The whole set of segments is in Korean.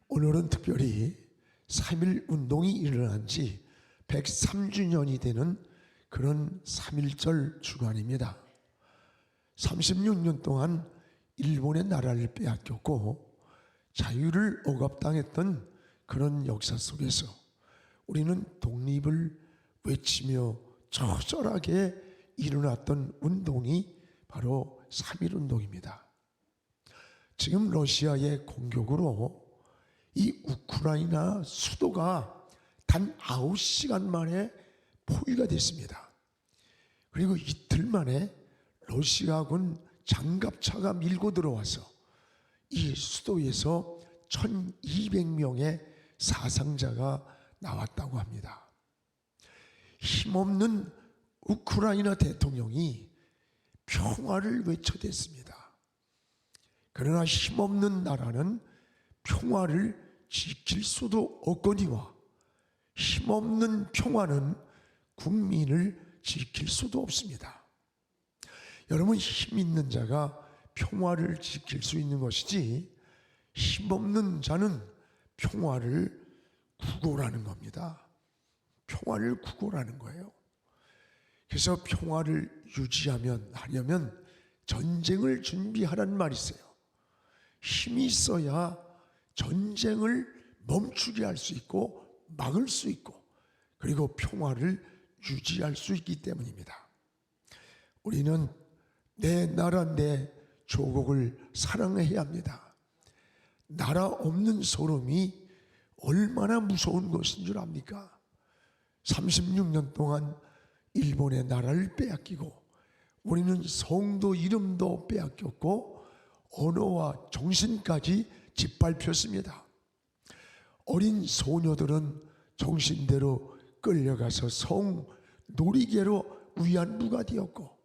오늘은 특별히 3.1 운동이 일어난 지 103주년이 되는 그런 3.1절 주간입니다. 36년 동안 일본의 나라를 빼앗겼고 자유를 억압당했던 그런 역사 속에서 우리는 독립을 외치며 처절하게 일어났던 운동이 바로 3.1 운동입니다. 지금 러시아의 공격으로 이 우크라이나 수도가 단 9시간 만에 포위가 됐습니다. 그리고 이틀 만에 러시아군 장갑차가 밀고 들어와서 이 수도에서 1200명의 사상자가 나왔다고 합니다. 힘없는 우크라이나 대통령이 평화를 외쳐댔습니다. 그러나 힘없는 나라는 평화를 지킬 수도 없거니와 힘없는 평화는 국민을 지킬 수도 없습니다. 여러분, 힘 있는 자가 평화를 지킬 수 있는 것이지 힘없는 자는 평화를 구걸하는 겁니다. 평화를 구걸하는 거예요. 그래서 평화를 하려면 전쟁을 준비하라는 말이 있어요. 힘이 있어야 전쟁을 멈추게 할 수 있고 막을 수 있고 그리고 평화를 유지할 수 있기 때문입니다. 우리는 내 나라 내 조국을 사랑해야 합니다. 나라 없는 소름이 얼마나 무서운 것인 줄 압니까? 36년 동안 일본의 나라를 빼앗기고 우리는 성도 이름도 빼앗겼고 언어와 정신까지 짓밟혔습니다. 어린 소녀들은 정신대로 끌려가서 성 놀이개로 위안부가 되었고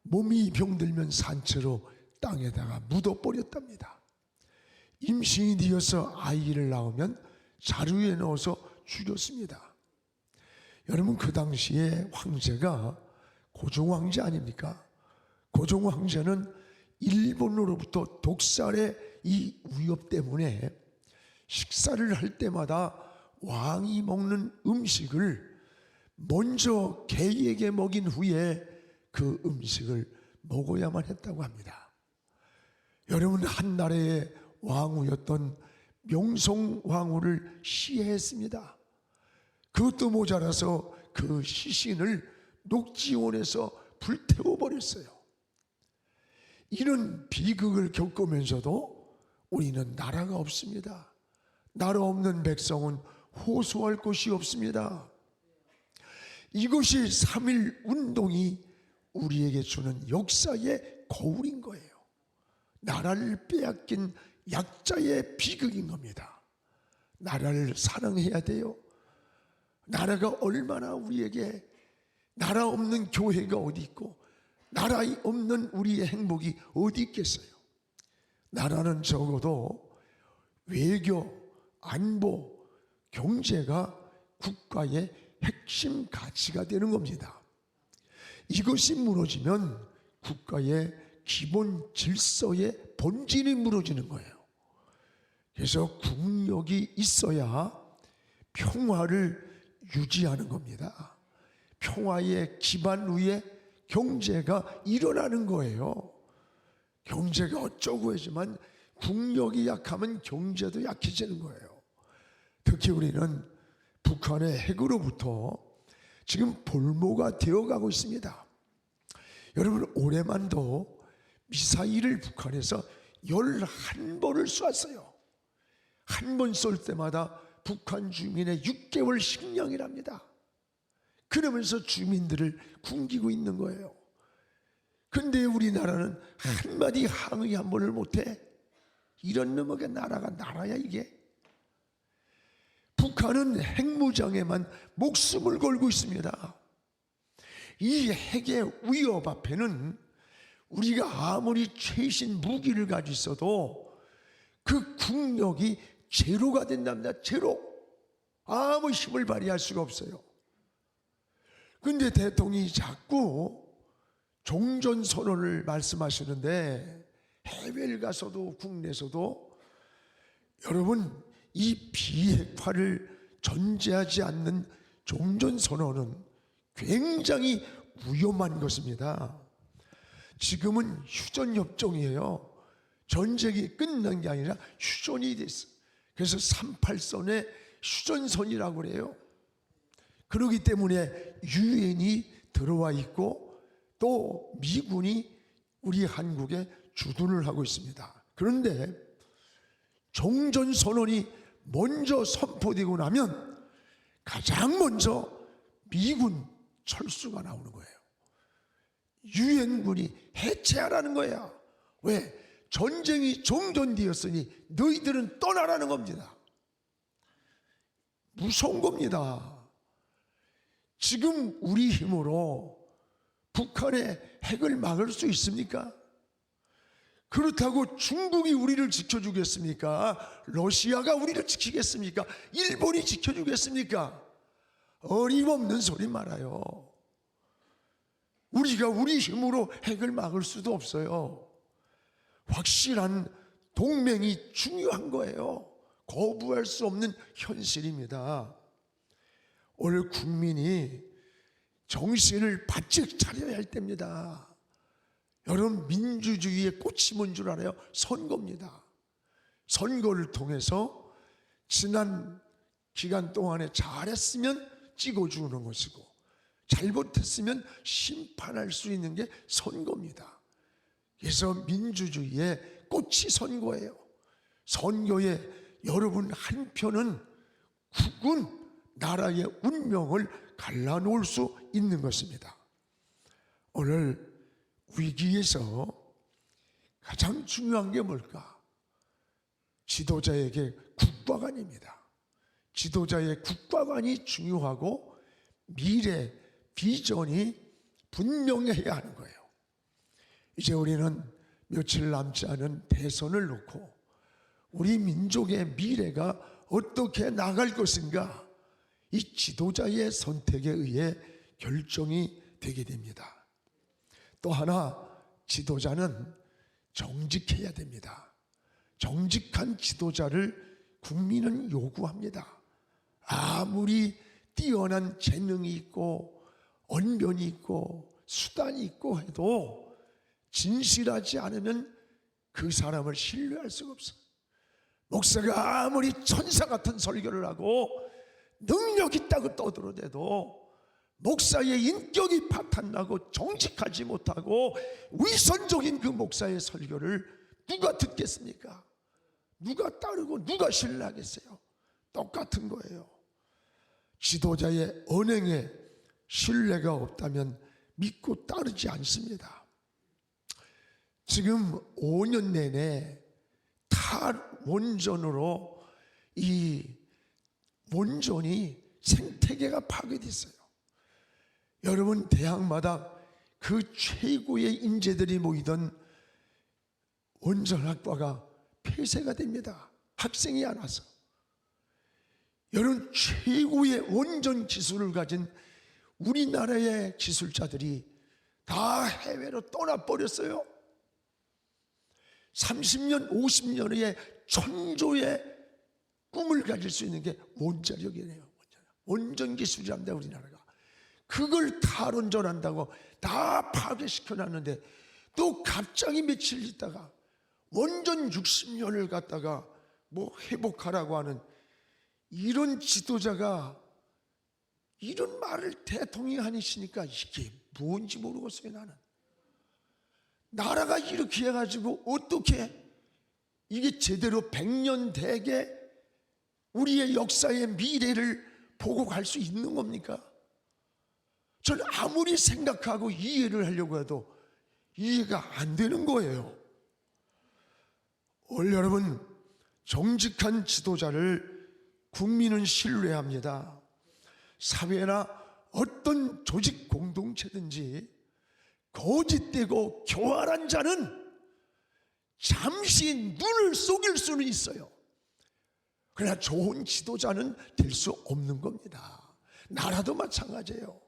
몸이 병들면 산채로 땅에다가 묻어버렸답니다. 임신이 되어서 아이를 낳으면 자루에 넣어서 죽였습니다. 여러분, 그 당시에 황제가 고종 황제 아닙니까? 고종 황제는 일본으로부터 독살의 이 위협 때문에 식사를 할 때마다 왕이 먹는 음식을 먼저 개에게 먹인 후에 그 음식을 먹어야만 했다고 합니다. 여러분, 한 나라의 왕후였던 명성황후를 시해했습니다. 그것도 모자라서 그 시신을 녹지원에서 불태워버렸어요. 이런 비극을 겪으면서도 우리는 나라가 없습니다. 나라 없는 백성은 호소할 곳이 없습니다. 이것이 3.1 운동이 우리에게 주는 역사의 거울인 거예요. 나라를 빼앗긴 약자의 비극인 겁니다. 나라를 사랑해야 돼요. 나라가 얼마나 우리에게, 나라 없는 교회가 어디 있고 나라 없는 우리의 행복이 어디 있겠어요? 나라는 적어도 외교, 안보, 경제가 국가의 핵심 가치가 되는 겁니다. 이것이 무너지면 국가의 기본 질서의 본질이 무너지는 거예요. 그래서 국력이 있어야 평화를 유지하는 겁니다. 평화의 기반 위에 경제가 일어나는 거예요. 경제가 어쩌고 하지만 국력이 약하면 경제도 약해지는 거예요. 특히 우리는 북한의 핵으로부터 지금 볼모가 되어가고 있습니다. 여러분, 올해만도 미사일을 북한에서 11번을 쐈어요. 한 번 쏠 때마다 북한 주민의 6개월 식량이랍니다. 그러면서 주민들을 굶기고 있는 거예요. 근데 우리나라는 한마디 항의 한 번을 못해. 이런 놈의 나라가 나라야 이게? 북한은 핵무장에만 목숨을 걸고 있습니다. 이 핵의 위협 앞에는 우리가 아무리 최신 무기를 가지고 있어도 그 국력이 제로가 된답니다. 제로. 아무 힘을 발휘할 수가 없어요. 근데 대통령이 자꾸 종전선언을 말씀하시는데 해외를 가서도 국내에서도 여러분 이 비핵화를 전제하지 않는 종전선언은 굉장히 위험한 것입니다. 지금은 휴전협정이에요. 전쟁이 끝난 게 아니라 휴전이 됐어. 그래서 38선의 휴전선이라고 그래요. 그렇기 때문에 유엔이 들어와 있고 또 미군이 우리 한국에 주둔을 하고 있습니다. 그런데 종전선언이 먼저 선포되고 나면 가장 먼저 미군 철수가 나오는 거예요. 유엔군이 해체하라는 거야. 왜? 전쟁이 종전되었으니 너희들은 떠나라는 겁니다. 무서운 겁니다. 지금 우리 힘으로 북한의 핵을 막을 수 있습니까? 그렇다고 중국이 우리를 지켜주겠습니까? 러시아가 우리를 지키겠습니까? 일본이 지켜주겠습니까? 어림없는 소리 말아요. 우리가 우리 힘으로 핵을 막을 수도 없어요. 확실한 동맹이 중요한 거예요. 거부할 수 없는 현실입니다. 오늘 국민이 정신을 바짝 차려야 할 때입니다. 여러분, 민주주의의 꽃이 뭔 줄 알아요? 선거입니다. 선거를 통해서 지난 기간 동안에 잘했으면 찍어주는 것이고 잘못했으면 심판할 수 있는 게 선거입니다. 그래서 민주주의의 꽃이 선거예요. 선거에 여러분 한 표는 국군 나라의 운명을 갈라놓을 수 있는 것입니다. 오늘 위기에서 가장 중요한 게 뭘까? 지도자에게 국가관입니다. 지도자의 국가관이 중요하고 미래 비전이 분명해야 하는 거예요. 이제 우리는 며칠 남지 않은 대선을 놓고 우리 민족의 미래가 어떻게 나갈 것인가, 이 지도자의 선택에 의해 결정이 되게 됩니다. 또 하나, 지도자는 정직해야 됩니다. 정직한 지도자를 국민은 요구합니다. 아무리 뛰어난 재능이 있고 언변이 있고 수단이 있고 해도 진실하지 않으면 그 사람을 신뢰할 수가 없어요. 목사가 아무리 천사 같은 설교를 하고 능력 있다고 떠들어대도 목사의 인격이 파탄나고 정직하지 못하고 위선적인 그 목사의 설교를 누가 듣겠습니까? 누가 따르고 누가 신뢰하겠어요? 똑같은 거예요. 지도자의 언행에 신뢰가 없다면 믿고 따르지 않습니다. 지금 5년 내내 탈원전으로 이 원전이 생태계가 파괴됐어요. 여러분, 대학마다 그 최고의 인재들이 모이던 원전학과가 폐쇄가 됩니다. 학생이 안 와서. 여러분, 최고의 원전 기술을 가진 우리나라의 기술자들이 다 해외로 떠나버렸어요. 30년, 50년 후에 천조의 꿈을 가질 수 있는 게 원자력이에요. 원전 기술이랍니다, 우리나라가. 그걸 탈원전한다고 다 파괴시켜놨는데 또 갑자기 며칠 있다가 원전 60년을 갖다가 뭐 회복하라고 하는 이런 지도자가 이런 말을 대통령이 하시니까 이게 뭔지 모르겠어요. 나는 나라가 이렇게 해가지고 어떻게 이게 제대로 100년 대계 우리의 역사의 미래를 보고 갈 수 있는 겁니까? 저는 아무리 생각하고 이해를 하려고 해도 이해가 안 되는 거예요. 오늘 여러분, 정직한 지도자를 국민은 신뢰합니다. 사회나 어떤 조직 공동체든지 거짓되고 교활한 자는 잠시 눈을 속일 수는 있어요. 그러나 좋은 지도자는 될 수 없는 겁니다. 나라도 마찬가지예요.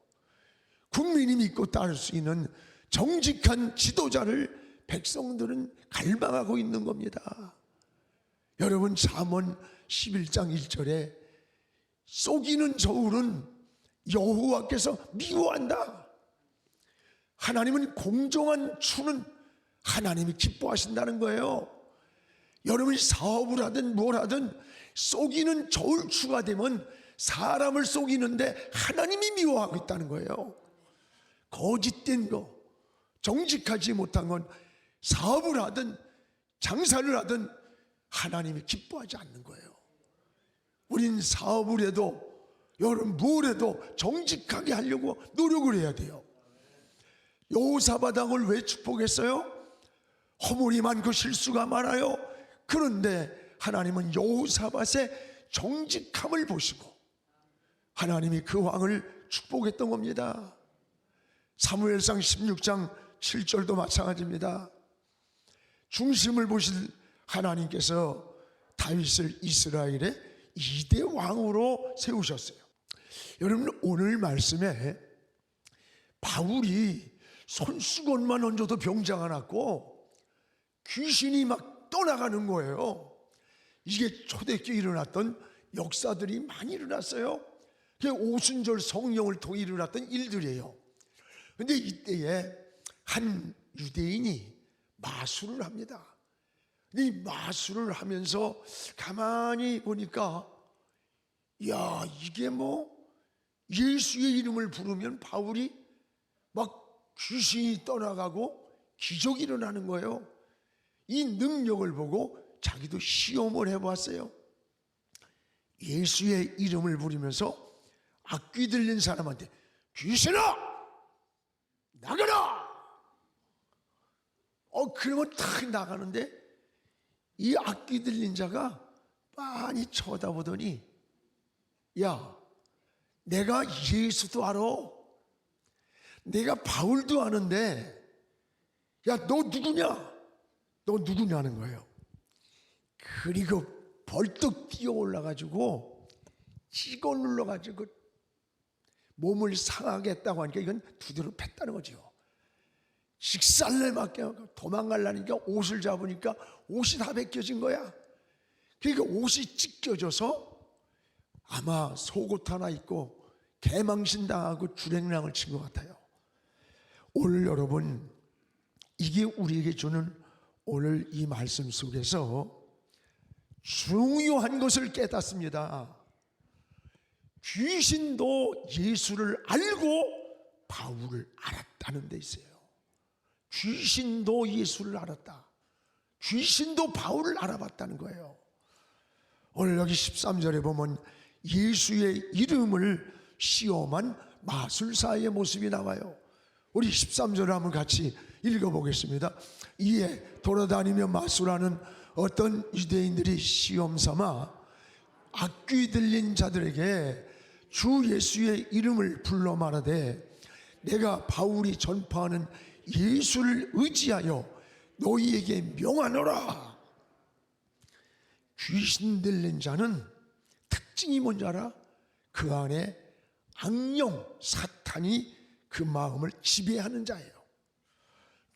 국민이 믿고 따를 수 있는 정직한 지도자를 백성들은 갈망하고 있는 겁니다. 여러분, 잠언 11장 1절에 속이는 저울은 여호와께서 미워한다. 하나님은 공정한 추는 하나님이 기뻐하신다는 거예요. 여러분이 사업을 하든 뭘 하든 속이는 저울추가 되면 사람을 속이는데 하나님이 미워하고 있다는 거예요. 거짓된 거, 정직하지 못한 건 사업을 하든 장사를 하든 하나님이 기뻐하지 않는 거예요. 우린 사업을 해도 여러분 뭘 해도 정직하게 하려고 노력을 해야 돼요. 여호사밧 왕을 왜 축복했어요? 허물이 많고 실수가 많아요. 그런데 하나님은 여호사밧의 정직함을 보시고 하나님이 그 왕을 축복했던 겁니다. 사무엘상 16장 7절도 마찬가지입니다. 중심을 보실 하나님께서 다윗을 이스라엘의 2대 왕으로 세우셨어요. 여러분, 오늘 말씀에 바울이 손수건만 얹어도 병자가 났고 귀신이 막 떠나가는 거예요. 이게 초대교회에 일어났던 역사들이 많이 일어났어요. 그게 오순절 성령을 통해 일어났던 일들이에요. 그런데 이때에 한 유대인이 마술을 합니다. 근데 이 마술을 하면서 가만히 보니까 야, 이게 뭐 예수의 이름을 부르면 바울이 막 귀신이 떠나가고 기적이 일어나는 거예요. 이 능력을 보고 자기도 시험을 해봤어요. 예수의 이름을 부르면서 악귀 들린 사람한테 귀신아 나가라! 그러면 탁 나가는데 이 악귀 들린 자가 빤히 쳐다보더니 야, 내가 예수도 알아. 내가 바울도 아는데 야, 너 누구냐? 너 누구냐는 거예요. 그리고 벌떡 뛰어 올라가지고 찍어 눌러가지고 몸을 상하겠다고 하니까 이건 두드러 팼다는 거죠. 직살내 맞게 도망가려니까 옷을 잡으니까 옷이 다 벗겨진 거야. 그러니까 옷이 찢겨져서 아마 속옷 하나 입고 개망신 당하고 주랭랑을 친 것 같아요. 오늘 여러분, 이게 우리에게 주는 오늘 이 말씀 속에서 중요한 것을 깨닫습니다. 귀신도 예수를 알고 바울을 알았다는 데 있어요. 귀신도 예수를 알았다. 귀신도 바울을 알아봤다는 거예요. 오늘 여기 13절에 보면 예수의 이름을 시험한 마술사의 모습이 나와요. 우리 13절을 한번 같이 읽어보겠습니다. 이에 돌아다니며 마술하는 어떤 유대인들이 시험 삼아 악귀 들린 자들에게 주 예수의 이름을 불러 말하되 내가 바울이 전파하는 예수를 의지하여 너희에게 명하노라. 귀신 들린 자는 특징이 뭔지 알아? 그 안에 악령 사탄이 그 마음을 지배하는 자예요.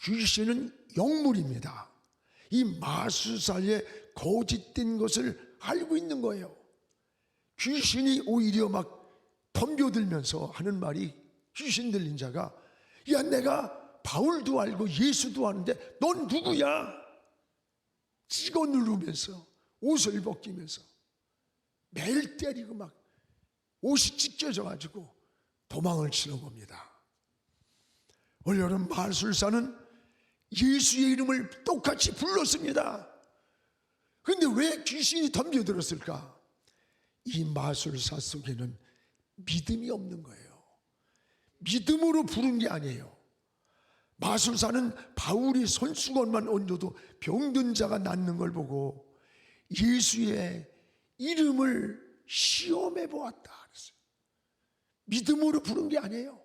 귀신은 영물입니다. 이 마술사의 거짓된 것을 알고 있는 거예요. 귀신이 오히려 막 덤벼들면서 하는 말이, 귀신 들린 자가 야, 내가 바울도 알고 예수도 아는데 넌 누구야? 찍어 누르면서 옷을 벗기면서 매일 때리고 막 옷이 찢겨져 가지고 도망을 치는 겁니다. 오늘 여러분, 마술사는 예수의 이름을 똑같이 불렀습니다. 그런데 왜 귀신이 덤벼들었을까? 이 마술사 속에는 믿음이 없는 거예요. 믿음으로 부른 게 아니에요. 마술사는 바울이 손수건만 얹어도 병든 자가 낫는 걸 보고 예수의 이름을 시험해 보았다 그랬어요. 믿음으로 부른 게 아니에요.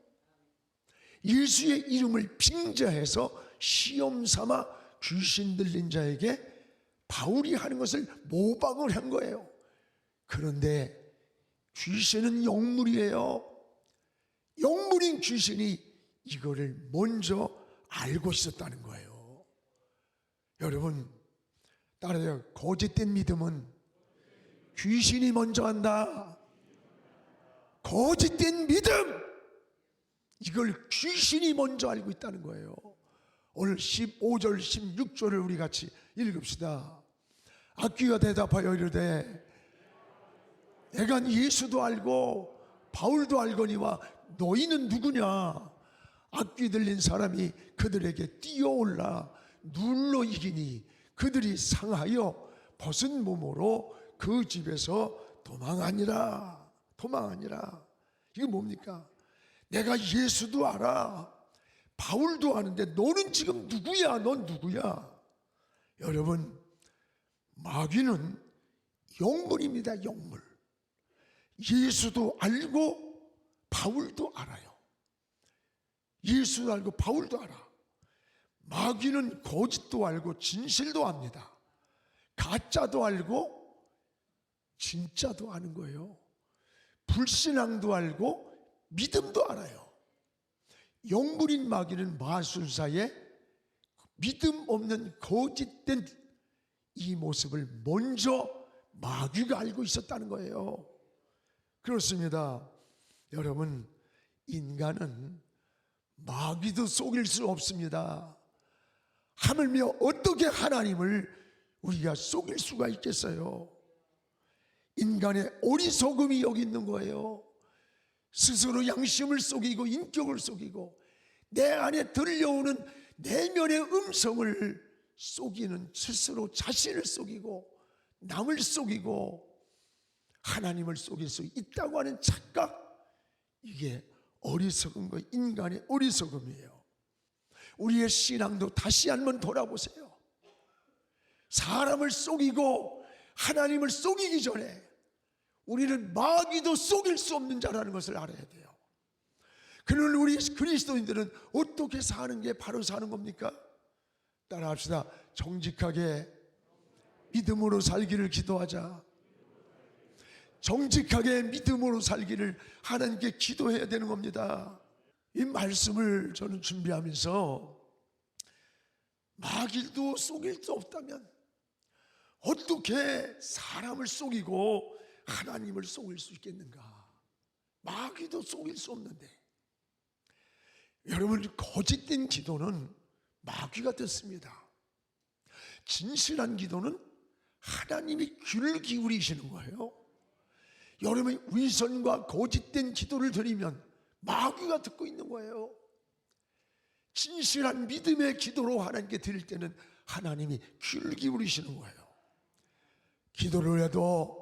예수의 이름을 빙자해서 시험 삼아 귀신 들린 자에게 바울이 하는 것을 모방을 한 거예요. 그런데 귀신은 영물이에요. 영물인 귀신이 이거를 먼저 알고 있었다는 거예요. 여러분, 따라요. 거짓된 믿음은 귀신이 먼저 한다. 거짓된 믿음, 이걸 귀신이 먼저 알고 있다는 거예요. 오늘 15절 16절을 우리 같이 읽읍시다. 악귀가 대답하여 이르되 내가 예수도 알고 바울도 알거니와 너희는 누구냐? 악귀 들린 사람이 그들에게 뛰어올라 눌러 이기니 그들이 상하여 벗은 몸으로 그 집에서 도망하니라. 도망하니라. 이게 뭡니까? 내가 예수도 알아, 바울도 아는데 너는 지금 누구야? 넌 누구야? 여러분, 마귀는 영물입니다. 영물. 예수도 알고 바울도 알아요. 예수도 알고 바울도 알아. 마귀는 거짓도 알고 진실도 압니다. 가짜도 알고 진짜도 아는 거예요. 불신앙도 알고 믿음도 알아요. 영물인 마귀는 마술사의 믿음 없는 거짓된 이 모습을 먼저 마귀가 알고 있었다는 거예요. 그렇습니다. 여러분, 인간은 마귀도 속일 수 없습니다. 하물며 어떻게 하나님을 우리가 속일 수가 있겠어요? 인간의 어리석음이 여기 있는 거예요. 스스로 양심을 속이고 인격을 속이고 내 안에 들려오는 내면의 음성을 속이는, 스스로 자신을 속이고 남을 속이고 하나님을 속일 수 있다고 하는 착각, 이게 어리석은 거, 인간의 어리석음이에요. 우리의 신앙도 다시 한번 돌아보세요. 사람을 속이고 하나님을 속이기 전에 우리는 마귀도 속일 수 없는 자라는 것을 알아야 돼요. 그는 우리 그리스도인들은 어떻게 사는 게 바로 사는 겁니까? 따라합시다. 정직하게 믿음으로 살기를 기도하자. 정직하게 믿음으로 살기를 하나님께 기도해야 되는 겁니다. 이 말씀을 저는 준비하면서 마귀도 속일 수 없다면 어떻게 사람을 속이고 하나님을 속일 수 있겠는가? 마귀도 속일 수 없는데. 여러분, 거짓된 기도는 마귀가 듣습니다. 진실한 기도는 하나님이 귀를 기울이시는 거예요. 여러분이 위선과 거짓된 기도를 드리면 마귀가 듣고 있는 거예요. 진실한 믿음의 기도로 하나님께 드릴 때는 하나님이 귀를 기울이시는 거예요. 기도를 해도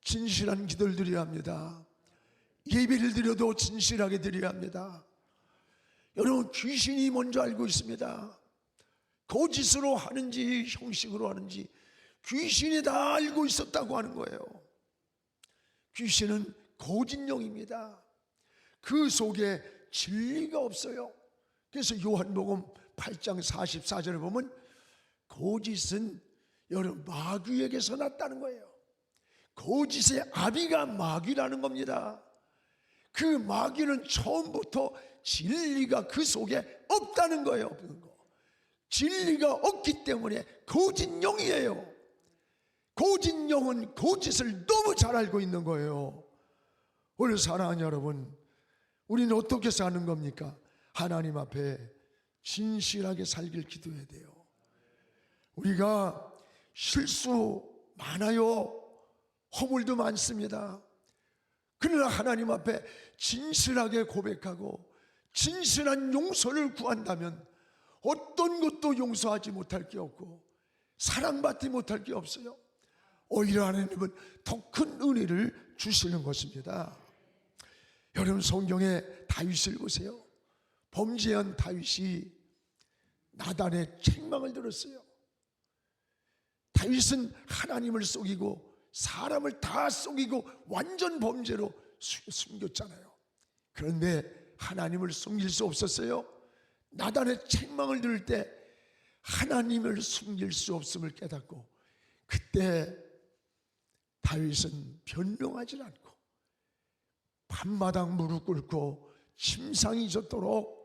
진실한 기도를 드려야 합니다. 예배를 드려도 진실하게 드려야 합니다. 여러분, 귀신이 먼저 알고 있습니다. 거짓으로 하는지 형식으로 하는지 귀신이 다 알고 있었다고 하는 거예요. 귀신은 거짓령입니다. 그 속에 진리가 없어요. 그래서 요한복음 8장 44절을 보면 거짓은 여러분 마귀에게서 났다는 거예요. 거짓의 아비가 마귀라는 겁니다. 그 마귀는 처음부터 진리가 그 속에 없다는 거예요. 없는 거. 진리가 없기 때문에 거짓령이에요. 거짓령은 거짓을 너무 잘 알고 있는 거예요. 오늘 사랑하는 여러분, 우리는 어떻게 사는 겁니까? 하나님 앞에 진실하게 살길 기도해야 돼요. 우리가 실수 많아요. 허물도 많습니다. 그러나 하나님 앞에 진실하게 고백하고 진실한 용서를 구한다면 어떤 것도 용서하지 못할 게 없고 사랑받지 못할 게 없어요. 오히려 하나님은 더 큰 은혜를 주시는 것입니다. 여러분, 성경에 다윗을 보세요. 범죄한 다윗이 나단의 책망을 들었어요. 다윗은 하나님을 속이고 사람을 다 속이고 완전 범죄로 숨겼잖아요. 그런데 하나님을 숨길 수 없었어요. 나단의 책망을 들을 때 하나님을 숨길 수 없음을 깨닫고 그때 다윗은 변명하지 않고 밤마당 무릎 꿇고 침상이 젖도록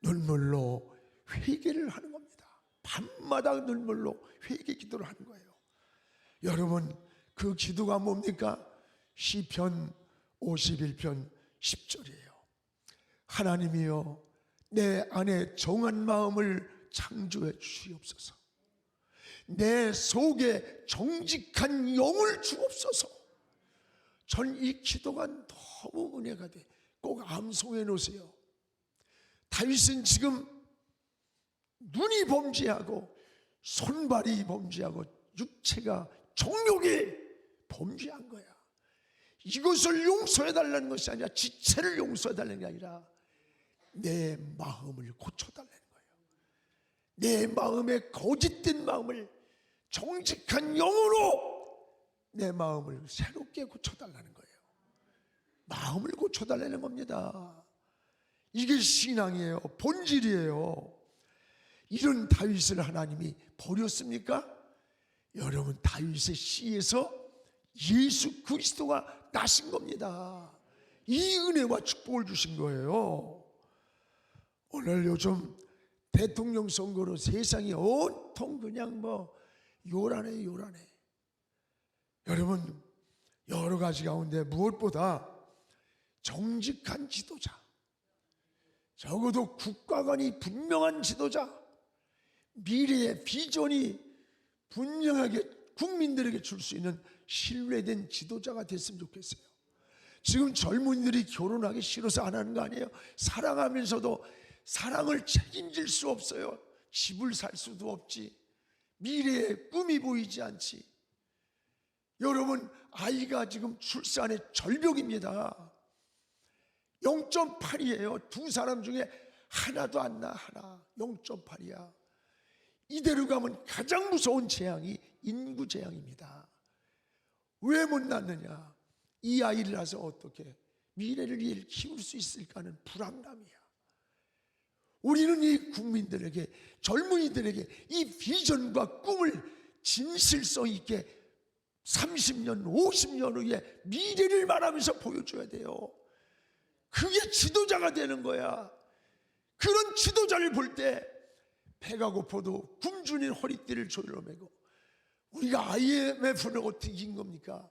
눈물로 회개를 하는 겁니다. 밤마당 눈물로 회개 기도를 하는 거예요. 여러분, 그 기도가 뭡니까? 시편 51편 10절이에요. 하나님이여, 내 안에 정한 마음을 창조해 주시옵소서. 내 속에 정직한 영을 주옵소서. 전 이 기도가 너무 은혜가 돼. 꼭 암송해 놓으세요. 다윗은 지금 눈이 범죄하고 손발이 범죄하고 육체가 정욕이 범죄한 거야. 이것을 용서해 달라는 것이 아니라 지체를 용서해 달라는 게 아니라 내 마음을 고쳐 달라는 거예요. 내 마음의 거짓된 마음을 정직한 영으로 내 마음을 새롭게 고쳐 달라는 거예요. 마음을 고쳐 달라는 겁니다. 이게 신앙이에요. 본질이에요. 이런 다윗을 하나님이 버렸습니까? 여러분, 다윗의 씨에서 예수 그리스도가 나신 겁니다. 이 은혜와 축복을 주신 거예요. 오늘 요즘 대통령 선거로 세상이 온통 그냥 요란해. 여러분, 여러 가지 가운데 무엇보다 정직한 지도자, 적어도 국가관이 분명한 지도자, 미래의 비전이 분명하게 국민들에게 줄 수 있는 신뢰된 지도자가 됐으면 좋겠어요. 지금 젊은이들이 결혼하기 싫어서 안 하는 거 아니에요? 사랑하면서도 사랑을 책임질 수 없어요. 집을 살 수도 없지. 미래의 꿈이 보이지 않지. 여러분, 아이가 지금 출산의 절벽입니다. 0.8이에요. 두 사람 중에 하나도 안 나. 하나 0.8이야. 이대로 가면 가장 무서운 재앙이 인구 재앙입니다. 왜 못 낳느냐? 이 아이를 낳아서 어떻게 미래를 키울 수 있을까 하는 불안감이야. 우리는 이 국민들에게, 젊은이들에게 이 비전과 꿈을 진실성 있게 30년, 50년 후에 미래를 말하면서 보여줘야 돼요. 그게 지도자가 되는 거야. 그런 지도자를 볼 때 배가 고파도 굶주린 허리띠를 졸라매고, 우리가 IMF는 어떻게 이긴 겁니까?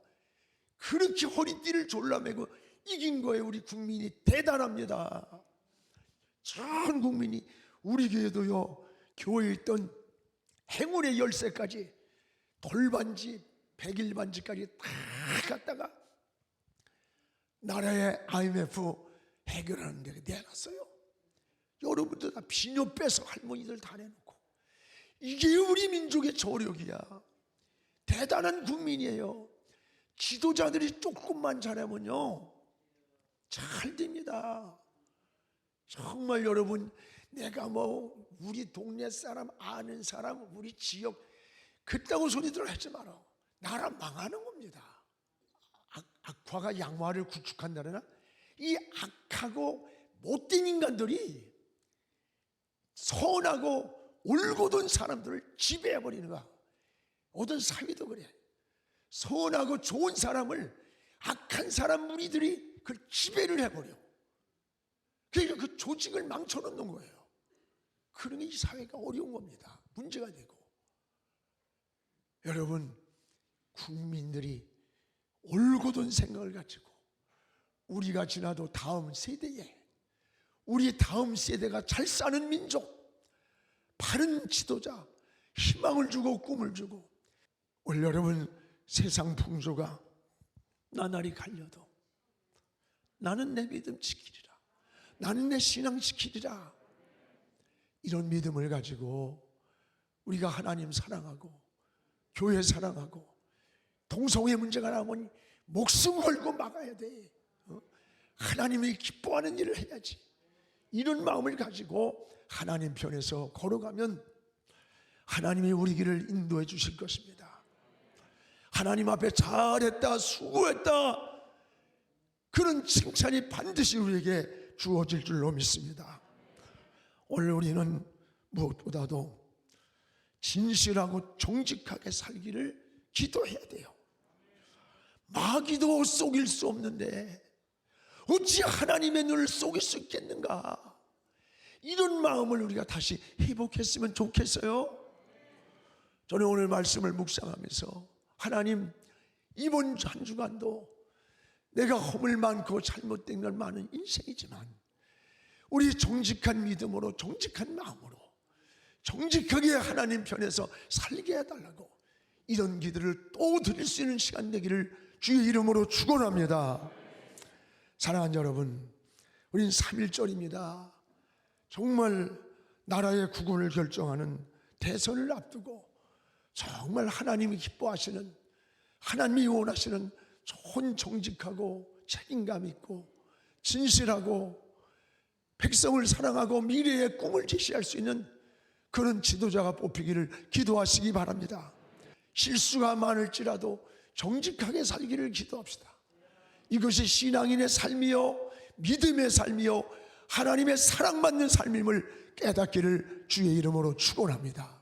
그렇게 허리띠를 졸라매고 이긴 거예요. 우리 국민이 대단합니다. 전 국민이, 우리 교회도요, 교회에 있던 행운의 열쇠까지, 돌반지, 백일반지까지 다 갖다가 나라의 IMF 해결하는 데 내놨어요. 여러분들 다 비뇨 빼서 할머니들 다 내놓고. 이게 우리 민족의 저력이야. 대단한 국민이에요. 지도자들이 조금만 잘하면요, 잘 됩니다. 정말 여러분, 내가 우리 동네 사람, 아는 사람, 우리 지역 그따구 소리들 하지 마라. 나라 망하는 겁니다. 악화가 양화를 구축한다나? 이 악하고 못된 인간들이 선하고 올곧은 사람들을 지배해버리는 거야. 어떤 사회도 그래. 선하고 좋은 사람을 악한 사람 무리들이 그걸 지배를 해버려. 그러니까 그 조직을 망쳐놓는 거예요. 그러니 이 사회가 어려운 겁니다. 문제가 되고. 여러분, 국민들이 올곧은 생각을 가지고 우리가 지나도 다음 세대에, 우리 다음 세대가 잘 사는 민족, 바른 지도자, 희망을 주고 꿈을 주고. 오늘 여러분, 세상 풍조가 나날이 갈려도 나는 내 믿음 지키리라, 나는 내 신앙 지키리라, 이런 믿음을 가지고 우리가 하나님 사랑하고 교회 사랑하고 동성애 문제가 나오면 목숨 걸고 막아야 돼. 하나님이 기뻐하는 일을 해야지. 이런 마음을 가지고 하나님 편에서 걸어가면 하나님이 우리 길을 인도해 주실 것입니다. 하나님 앞에 잘했다, 수고했다, 그런 칭찬이 반드시 우리에게 주어질 줄로 믿습니다. 오늘 우리는 무엇보다도 진실하고 정직하게 살기를 기도해야 돼요. 마귀도 속일 수 없는데 어찌 하나님의 눈을 속일 수 있겠는가? 이런 마음을 우리가 다시 회복했으면 좋겠어요. 저는 오늘 말씀을 묵상하면서 하나님, 이번 한 주간도 내가 허물 많고 잘못된 건 많은 인생이지만 우리 정직한 믿음으로, 정직한 마음으로 정직하게 하나님 편에서 살게 해달라고 이런 기도를 또 드릴 수 있는 시간 되기를 주의 이름으로 축원합니다. 사랑하는 여러분, 우린 3.1절입니다. 정말 나라의 구원을 결정하는 대선을 앞두고 정말 하나님이 기뻐하시는, 하나님이 원하시는 좋은 정직하고 책임감 있고 진실하고 백성을 사랑하고 미래의 꿈을 제시할 수 있는 그런 지도자가 뽑히기를 기도하시기 바랍니다. 실수가 많을지라도 정직하게 살기를 기도합시다. 이것이 신앙인의 삶이요, 믿음의 삶이요, 하나님의 사랑받는 삶임을 깨닫기를 주의 이름으로 축원합니다.